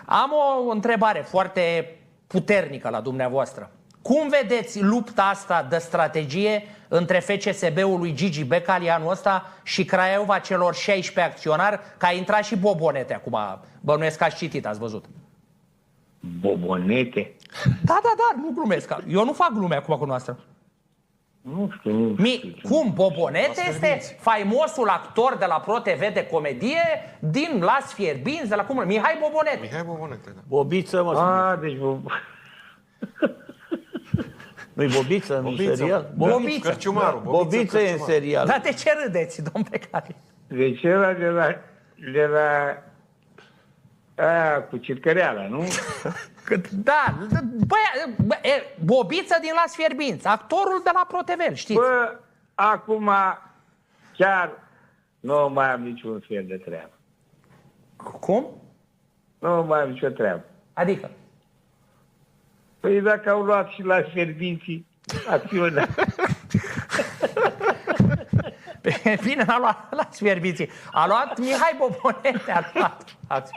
Am o întrebare foarte puternică la dumneavoastră. Cum vedeți lupta asta de strategie între FCSB-ul lui Gigi Becali anul ăsta și Craiova celor 16 acționari, că a intrat și Bobonete acum, bănuiesc că ați citit, ați văzut. Bobonete? Da, nu glumesc. Eu nu fac glume acum cu noastră. Nu știu. Cum? Bobonete este faimosul actor de la ProTV de comedie din Las Fierbinți, de la cum? Mihai Bobonete. Mihai Bobonete, da. Bobiță, mă. Deci... Nu-i Bobiță în serial? Bobiță. Cărciumarul. Bobiță e în serial. Dar de ce râdeți, domn Becali? Deci era de la aia cu circăreala, nu? Da, Bobiță din Las Fierbinți, actorul de la ProTV, știți? Bă, acum chiar nu mai am niciun fel de treabă. Cum? Nu mai am nicio treabă. Adică? Păi dacă au luat și la Fierbinții acțiunea. Bine, n-a luat la Fierbinții. A luat Mihai Bobonete, a luat.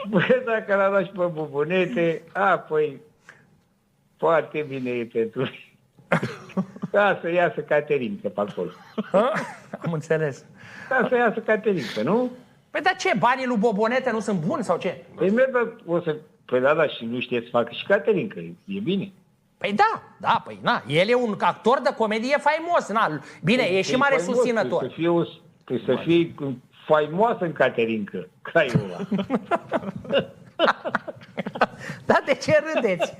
Bă, dacă l-a luat și pe Bobonete, păi foarte bine e pentru da, să iasă Caterinca pe acolo. Am înțeles. Da, să iasă Caterinca, nu? Păi dar ce, banii lui Bobonete nu sunt buni sau ce? Păi păi da, și nu știe să facă și Caterinca, e bine. Păi da, păi na, el e un actor de comedie faimos, na. Bine, e și mare susținător. Trebuie să fie faimoasă în Caterinca, Craiova. Da, de ce râdeți?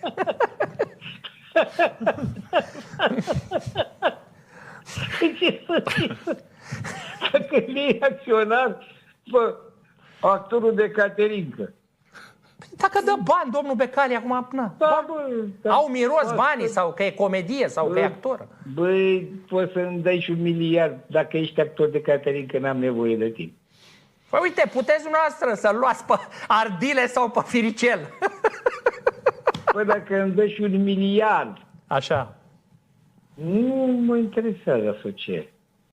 Ce să fie? Dacă e acționar, bă, actorul de Caterinca. Dacă dă bani, domnul Becali, acum, na, au miros banii sau că e comedie sau că e actor. Băi, poți să-mi dai și 1 miliard. Dacă ești actor de Caterinca, n-am nevoie de tine. Păi uite, puteți dumneavoastră să-l luați pe Ardile sau pe Firicel. Păi dacă îmi dai și 1 miliard, așa, nu mă interesează asociere.